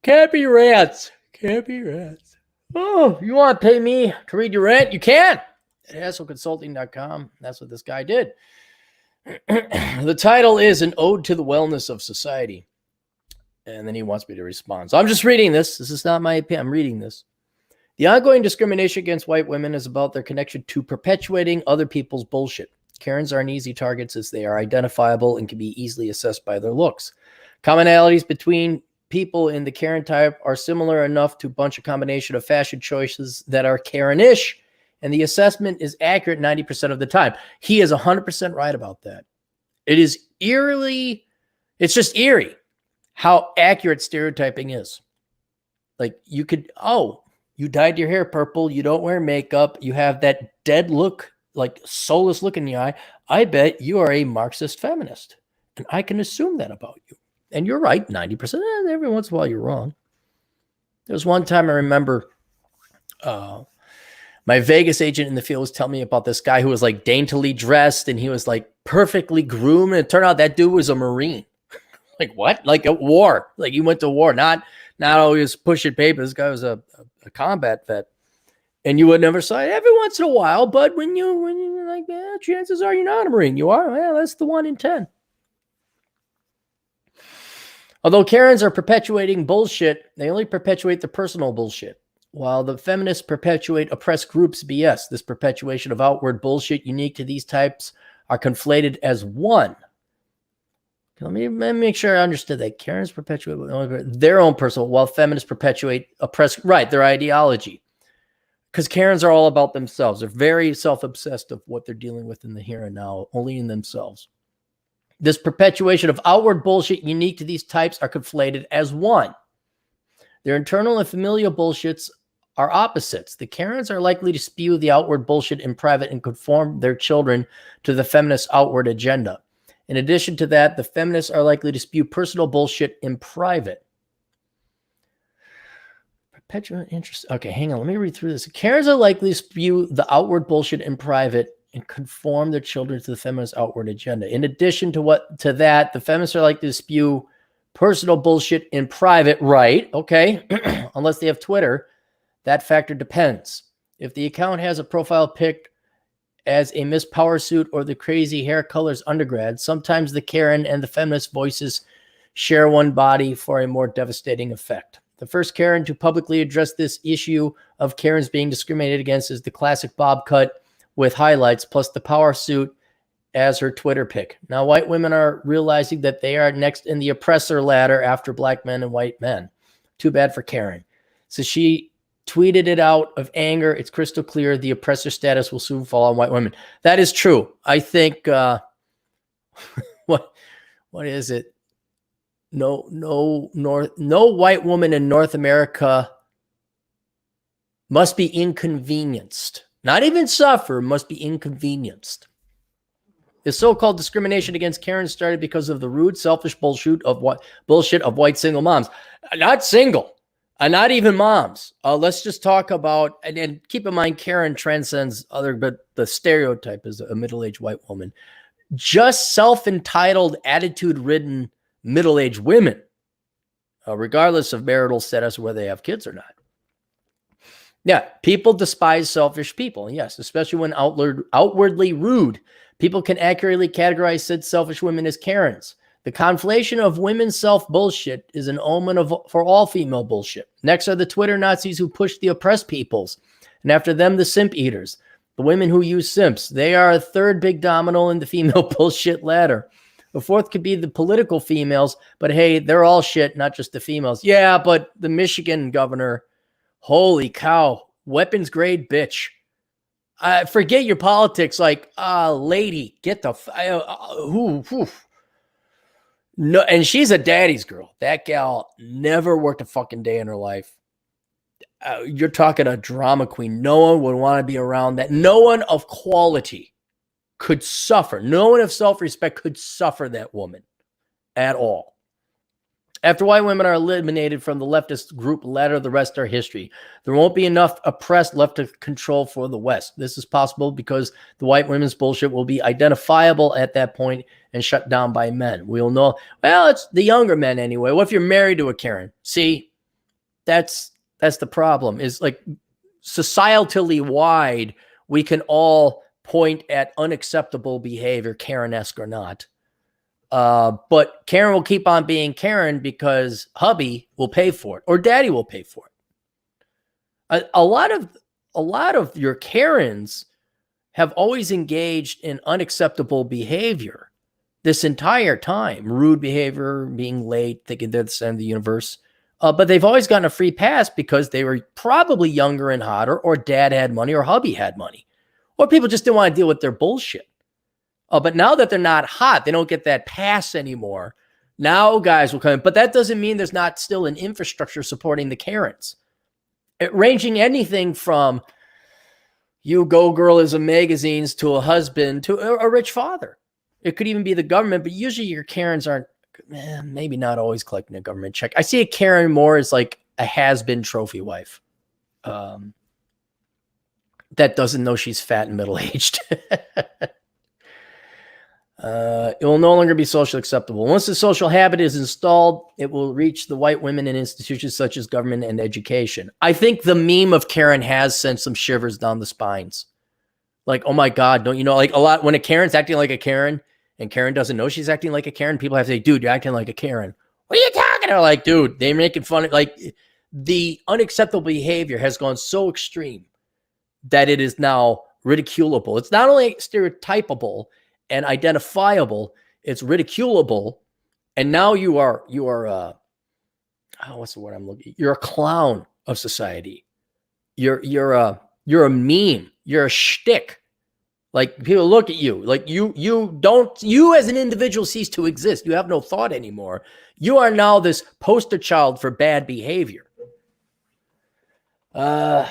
Cappy Rants. Cappy Rants. Oh, you want to pay me to read your rant? You can. At HassleConsulting.com. That's what this guy did. The title is An Ode to the Wellness of Society. And then he wants me to respond. So I'm just reading this. This is not my opinion. I'm reading this. The ongoing discrimination against white women is about their connection to perpetuating other people's bullshit. Karens aren't easy targets as they are identifiable and can be easily assessed by their looks. Commonalities between people in the Karen type are similar enough to bunch a combination of fashion choices that are Karen-ish, and the assessment is accurate 90% of the time. He is 100% right about that. It is it's just eerie how accurate stereotyping is. Like you could, you dyed your hair purple, you don't wear makeup, you have that dead look, like soulless look in the eye. I bet you are a Marxist feminist, and I can assume that about you. And you're right, 90%. Every once in a while, you're wrong. There was one time I remember my Vegas agent in the field was telling me about this guy who was like daintily dressed, and he was like perfectly groomed. And it turned out that dude was a Marine. Like what? Like at war. Like he went to war, not always pushing papers. This guy was a combat vet. And you would never say it every once in a while, but when you're like, chances are you're not a Marine. You are? Well, that's the 1 in 10. Although Karens are perpetuating bullshit, they only perpetuate the personal bullshit. While the feminists perpetuate oppressed groups' BS, this perpetuation of outward bullshit unique to these types are conflated as one. Let me make sure I understood that. Karens perpetuate their own personal, while feminists perpetuate oppressed, right, their ideology. Because Karens are all about themselves. They're very self-obsessed of what they're dealing with in the here and now, only in themselves. This perpetuation of outward bullshit unique to these types are conflated as one. Their internal and familial bullshits are opposites. The Karens are likely to spew the outward bullshit in private and conform their children to the feminist outward agenda. In addition to that, the feminists are likely to spew personal bullshit in private. Perpetual interest. Okay, hang on. Let me read through this. Karens are likely to spew the outward bullshit in private and conform their children to the feminist outward agenda. In addition to that, the feminists are likely to spew personal bullshit in private, right? Okay, unless they have Twitter. That factor depends. If the account has a profile pic as a Miss Power suit or the crazy hair colors undergrad, sometimes the Karen and the feminist voices share one body for a more devastating effect. The first Karen to publicly address this issue of Karens being discriminated against is the classic bob cut with highlights plus the power suit as her Twitter pic. Now, white women are realizing that they are next in the oppressor ladder after black men and white men. Too bad for Karen. So she tweeted it out of anger. It's crystal clear. The oppressor status will soon fall on white women. That is true. I think, what is it? No white woman in North America must be inconvenienced. Not even suffer, must be inconvenienced. The so-called discrimination against Karen started because of the rude, selfish bullshit of white single moms. Not single, and not even moms. Let's just talk about, and keep in mind, Karen transcends but the stereotype is a middle-aged white woman. Just self-entitled, attitude-ridden middle-aged women, regardless of marital status or whether they have kids or not. Yeah, people despise selfish people. Yes, especially when outwardly rude. People can accurately categorize said selfish women as Karens. The conflation of women's self-bullshit is an omen for all female bullshit. Next are the Twitter Nazis who push the oppressed peoples. And after them, the simp eaters. The women who use simps. They are a third big domino in the female bullshit ladder. The fourth could be the political females. But hey, they're all shit, not just the females. Yeah, but the Michigan governor... Holy cow, weapons grade bitch. Forget your politics. Like, lady, get the... No, and she's a daddy's girl. That gal never worked a fucking day in her life. You're talking a drama queen. No one would want to be around that. No one of quality could suffer. No one of self-respect could suffer that woman at all. After white women are eliminated from the leftist group ladder, the rest are history. There won't be enough oppressed left to control for the West. This is possible because the white women's bullshit will be identifiable at that point and shut down by men. We'll know, well, it's the younger men anyway. What if you're married to a Karen? See, That's the problem, is like societally wide, we can all point at unacceptable behavior, Karen-esque or not. But Karen will keep on being Karen because hubby will pay for it or daddy will pay for it. A lot of your Karens have always engaged in unacceptable behavior this entire time. Rude behavior, being late, thinking they're the center of the universe. But they've always gotten a free pass because they were probably younger and hotter, or dad had money, or hubby had money, or people just didn't want to deal with their bullshit. But now that they're not hot, they don't get that pass anymore. Now guys will come in, but that doesn't mean there's not still an infrastructure supporting the Karens. Ranging anything from you go girlism magazines to a husband to a rich father. It could even be the government, but usually your Karens aren't, maybe not always collecting a government check. I see a Karen more as like a has-been trophy wife that doesn't know she's fat and middle-aged. It will no longer be socially acceptable. Once the social habit is installed, it will reach the white women in institutions such as government and education. I think the meme of Karen has sent some shivers down the spines. Like, oh my God, don't you know, like a lot, when a Karen's acting like a Karen and Karen doesn't know she's acting like a Karen, people have to say, dude, you're acting like a Karen. What are you talking about? Like, dude, they're making fun of, like, the unacceptable behavior has gone so extreme that it is now ridiculable. It's not only stereotypable and identifiable, it's ridiculable. And now you are what's the word I'm looking? You're a clown of society. You're a meme. You're a shtick. Like, people look at you like you as an individual cease to exist. You have no thought anymore. You are now this poster child for bad behavior. The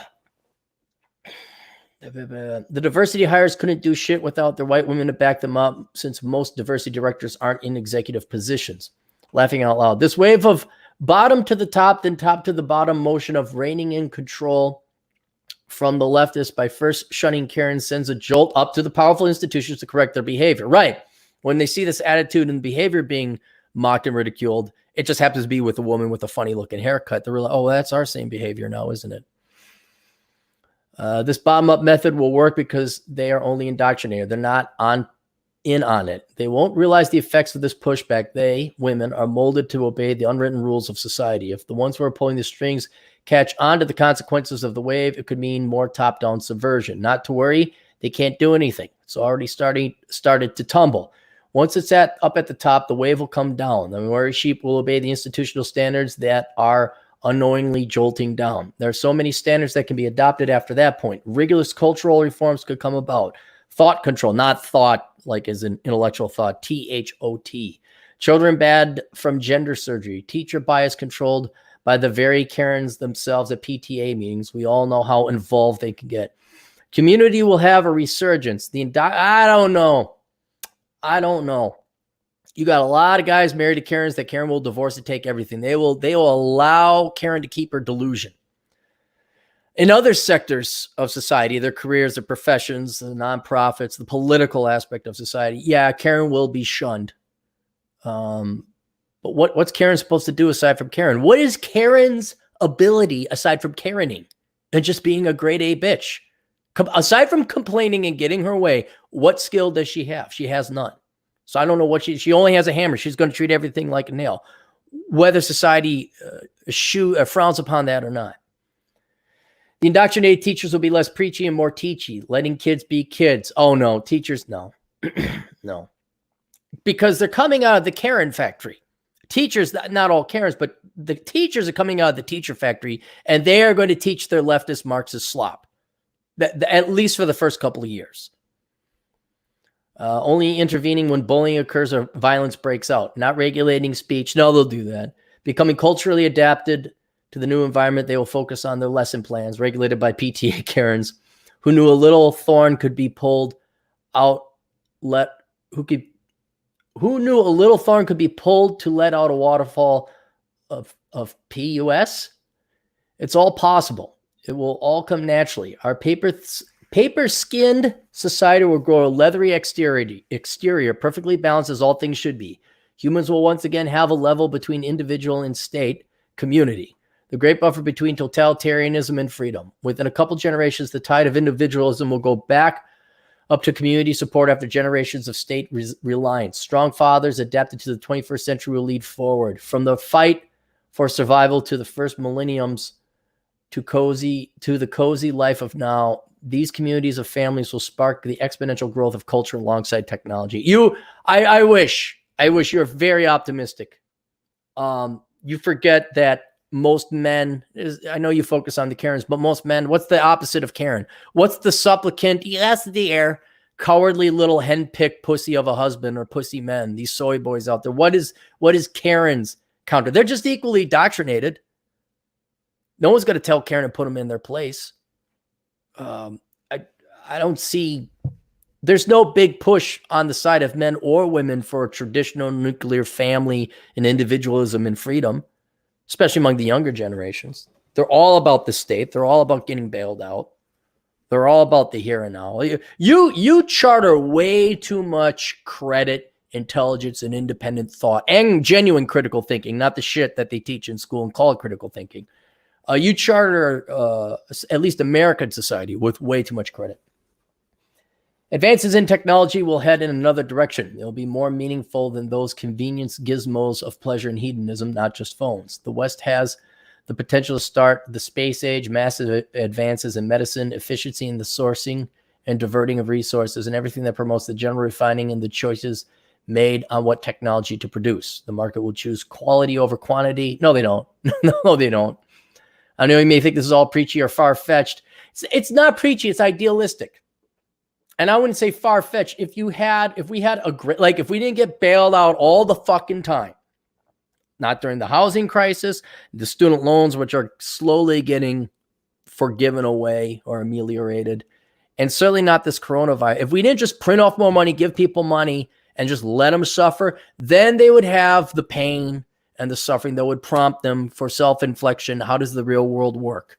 diversity hires couldn't do shit without their white women to back them up, since most diversity directors aren't in executive positions. Laughing out loud. This wave of bottom to the top, then top to the bottom motion of reigning in control from the leftists by first shunning Karen sends a jolt up to the powerful institutions to correct their behavior. Right. When they see this attitude and behavior being mocked and ridiculed, it just happens to be with a woman with a funny looking haircut. They're like, oh, that's our same behavior now, isn't it? This bottom-up method will work because they are only indoctrinated. They're not in on it. They won't realize the effects of this pushback. They, women, are molded to obey the unwritten rules of society. If the ones who are pulling the strings catch on to the consequences of the wave, it could mean more top-down subversion. Not to worry, they can't do anything. It's already started to tumble. Once it's up at the top, the wave will come down. The worry sheep will obey the institutional standards that are unknowingly jolting down. There are so many standards that can be adopted after that point. Rigorous cultural reforms could come about. Thought control, not thought like as in intellectual thought, THOT. Children banned from gender surgery. Teacher bias controlled by the very Karens themselves at PTA meetings. We all know how involved they can get. Community will have a resurgence. I don't know. You got a lot of guys married to Karens that Karen will divorce and take everything. They will allow Karen to keep her delusion. In other sectors of society, their careers, their professions, the nonprofits, the political aspect of society, yeah, Karen will be shunned. But what's Karen supposed to do aside from Karen? What is Karen's ability aside from Karening and just being a grade A bitch? Aside from complaining and getting her way, what skill does she have? She has none. So I don't know what she only has a hammer. She's going to treat everything like a nail, whether society frowns upon that or not. The indoctrinated teachers will be less preachy and more teachy, letting kids be kids. Oh no, teachers, no, no, because they're coming out of the Karen factory. Teachers, not all Karens, but the teachers are coming out of the teacher factory, and they are going to teach their leftist Marxist slop, at least for the first couple of years. Only intervening when bullying occurs or violence breaks out, not regulating speech. No, they'll do that. Becoming culturally adapted to the new environment, they will focus on their lesson plans, regulated by PTA Karens, who knew a little thorn could be pulled out. Who knew a little thorn could be pulled to let out a waterfall of PUS? It's all possible. It will all come naturally. Our paper-skinned society will grow a leathery exterior, perfectly balanced as all things should be. Humans will once again have a level between individual and state community. the great buffer between totalitarianism and freedom. Within a couple generations, the tide of individualism will go back up to community support after generations of state reliance. Strong fathers adapted to the 21st century will lead forward. From the fight for survival to the first millenniums to the cozy life of now, these communities of families will spark the exponential growth of culture alongside technology. I wish you're very optimistic. You forget that most men, I know you focus on the Karens, but most men, what's the opposite of Karen? What's the supplicant? Yes, the air, cowardly little henpicked pussy of a husband, or pussy men, these soy boys out there. What is Karen's counter? They're just equally indoctrinated. No one's going to tell Karen and put them in their place. I don't see, there's no big push on the side of men or women for a traditional nuclear family and individualism and freedom, especially among the younger generations. They're all about the state. They're all about getting bailed out. They're all about the here and now. You charter way too much credit, intelligence, and independent thought, and genuine critical thinking, not the shit that they teach in school and call it critical thinking. You charter at least American society with way too much credit. Advances in technology will head in another direction. They'll be more meaningful than those convenience gizmos of pleasure and hedonism, not just phones. The West has the potential to start the space age, massive advances in medicine, efficiency in the sourcing and diverting of resources, and everything that promotes the general refining and the choices made on what technology to produce. The market will choose quality over quantity. No, they don't. No, they don't. I know you may think this is all preachy or far-fetched. It's not preachy. It's idealistic. And I wouldn't say far-fetched. If we had a great, like if we didn't get bailed out all the fucking time, not during the housing crisis, the student loans, which are slowly getting forgiven away or ameliorated, and certainly not this coronavirus. If we didn't just print off more money, give people money, and just let them suffer, then they would have the pain and the suffering that would prompt them for self-inflection. How does the real world work?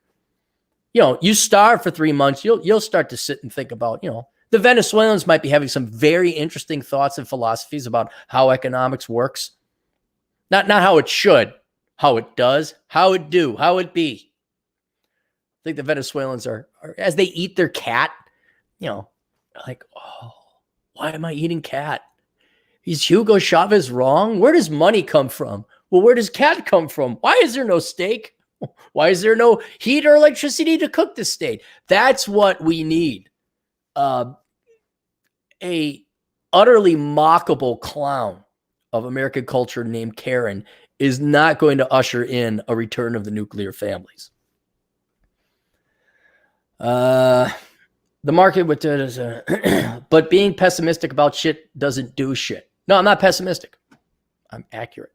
You starve for 3 months, you'll start to sit and think about, the Venezuelans might be having some very interesting thoughts and philosophies about how economics works. Not how it should, how it does, how it do, how it be. I think the Venezuelans are as they eat their cat, like, oh, why am I eating cat? Is Hugo Chavez wrong? Where does money come from? Well, where does cat come from? Why is there no steak? Why is there no heat or electricity to cook the steak? That's what we need. A utterly mockable clown of American culture named Karen is not going to usher in a return of the nuclear families. The market with but being pessimistic about shit doesn't do shit. No, I'm not pessimistic. I'm accurate.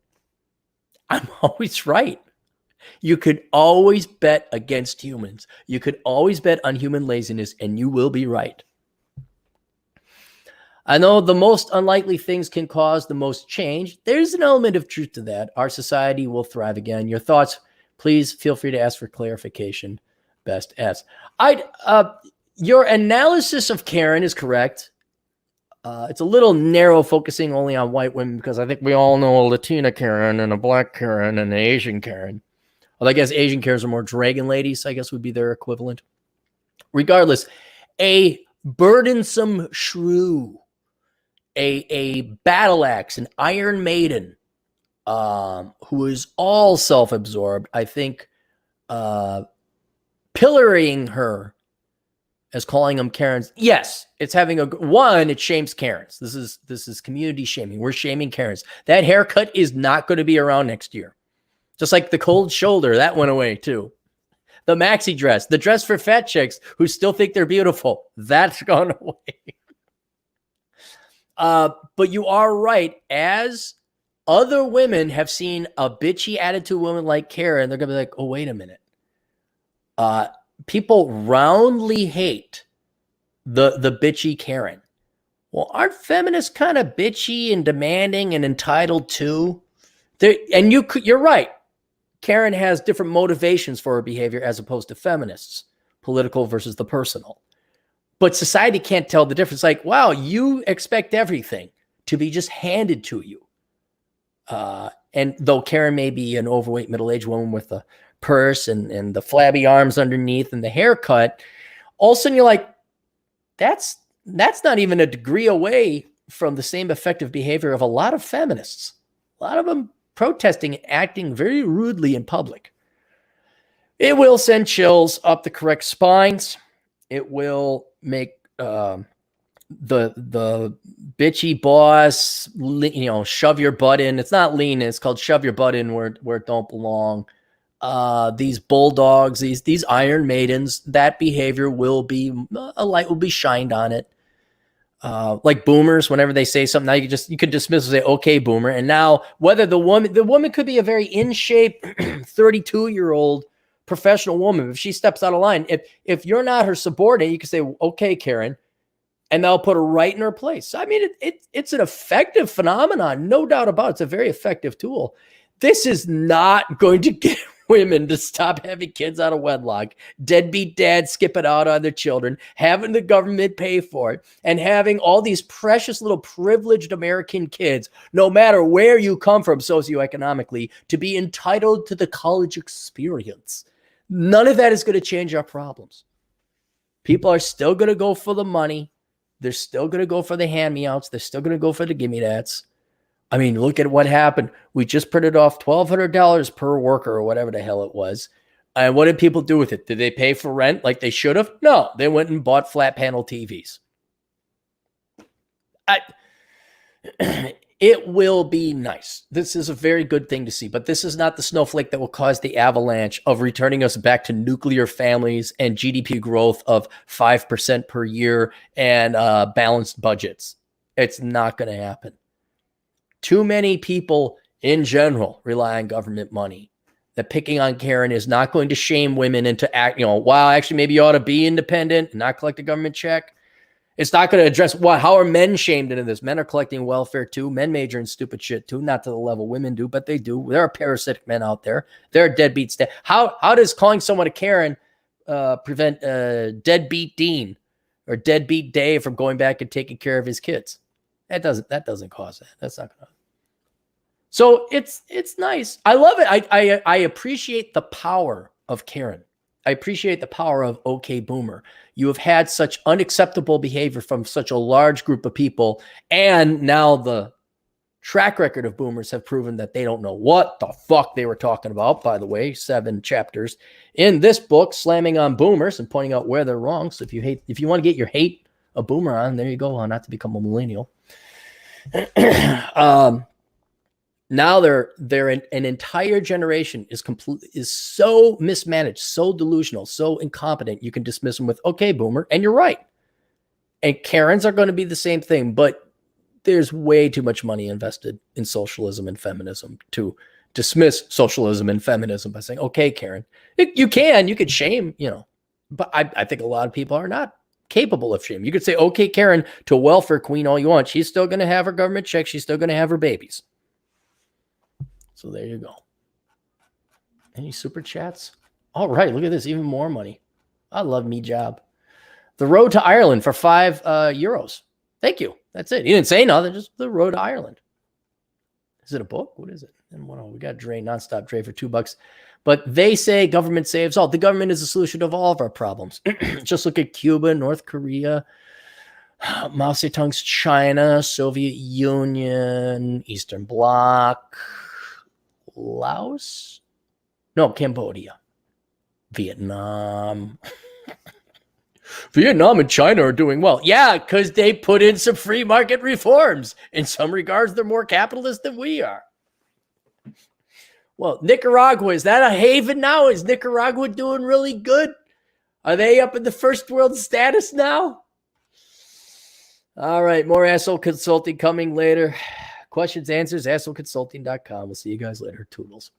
I'm always right. You could always bet against humans. You could always bet on human laziness, and you will be right. I know the most unlikely things can cause the most change. There's an element of truth to that. Our society will thrive again. Your thoughts, please feel free to ask for clarification. Best S. Your analysis of Karen is correct. It's a little narrow, focusing only on white women, because I think we all know a Latina Karen and a black Karen and an Asian Karen. Well, I guess Asian Karens are more dragon ladies, I guess would be their equivalent. Regardless, a burdensome shrew, a battle axe, an Iron Maiden, who is all self-absorbed, I think, pillorying her as calling them Karens. Yes, it's having it shames Karens. This is community shaming. We're shaming Karens. That haircut is not going to be around next year. Just like the cold shoulder, that went away too. The maxi dress, the dress for fat chicks who still think they're beautiful, that's gone away. But you are right. As other women have seen a bitchy attitude woman like Karen, they're going to be like, oh, wait a minute. People roundly hate the bitchy Karen. Well, aren't feminists kind of bitchy and demanding and entitled too? And you're right. Karen has different motivations for her behavior as opposed to feminists, political versus the personal. But society can't tell the difference. Like, wow, you expect everything to be just handed to you. And though Karen may be an overweight middle-aged woman with a purse and the flabby arms underneath and the haircut, all of a sudden you're like, that's not even a degree away from the same effective behavior of a lot of feminists. A lot of them protesting, acting very rudely in public. It will send chills up the correct spines. It will make the bitchy boss, shove your butt in. It's not lean. It's called shove your butt in where it don't belong. These bulldogs, these Iron Maidens, that behavior will be, a light will be shined on it. Like boomers, whenever they say something, now you could dismiss and say, okay, boomer. And now whether the woman could be a very in shape 32-year-old professional woman. If she steps out of line, if you're not her subordinate, you can say, okay, Karen, and they'll put her right in her place. I mean, it's an effective phenomenon, no doubt about it. It's a very effective tool. This is not going to get women to stop having kids out of wedlock, deadbeat dads skipping out on their children, having the government pay for it, and having all these precious little privileged American kids, no matter where you come from socioeconomically, to be entitled to the college experience. None of that is going to change our problems. People are still going to go for the money. They're still going to go for the hand-me-outs. They're still going to go for the gimme-dats. I mean, look at what happened. We just printed off $1,200 per worker or whatever the hell it was. And what did people do with it? Did they pay for rent like they should have? No, they went and bought flat panel TVs. It will be nice. This is a very good thing to see, but this is not the snowflake that will cause the avalanche of returning us back to nuclear families and GDP growth of 5% per year and balanced budgets. It's not going to happen. Too many people in general rely on government money. That picking on Karen is not going to shame women into act, wow, actually maybe you ought to be independent and not collect a government check. It's not going to address how are men shamed into this? Men are collecting welfare too. Men major in stupid shit too, not to the level women do, but they do. There are parasitic men out there. There are deadbeats. How does calling someone a Karen prevent deadbeat Dean or deadbeat Dave from going back and taking care of his kids? That doesn't cause that. That's not going to. So it's nice. I love it. I appreciate the power of Karen. I appreciate the power of okay, boomer. You have had such unacceptable behavior from such a large group of people, and now the track record of boomers have proven that they don't know what the fuck they were talking about. By the way, 7 chapters in this book slamming on boomers and pointing out where they're wrong. So if you want to get your hate a boomer on, there you go. Not to become a millennial. Now an entire generation is so mismanaged, so delusional, so incompetent. You can dismiss them with, okay, boomer. And you're right. And Karens are going to be the same thing, but there's way too much money invested in socialism and feminism to dismiss socialism and feminism by saying, okay, Karen, you could shame, but I think a lot of people are not capable of shame. You could say, okay, Karen, to a welfare queen all you want. She's still going to have her government check. She's still going to have her babies. So there you go. Any super chats? All right, look at this. Even more money. I love me job. The Road to Ireland for €5. Thank you. That's it. He didn't say nothing. Just The Road to Ireland. Is it a book? What is it? And we got Dre, nonstop Dre for $2. But they say government saves all. The government is the solution of all of our problems. Just look at Cuba, North Korea, Mao Zedong's China, Soviet Union, Eastern Bloc, Laos? No, Cambodia. Vietnam. Vietnam and China are doing well. Yeah, because they put in some free market reforms. In some regards, they're more capitalist than we are. Well, Nicaragua, is that a haven now? Is Nicaragua doing really good? Are they up in the first world status now? All right, more Asshole Consulting coming later. Questions, answers, assholeconsulting.com. We'll see you guys later. Toodles.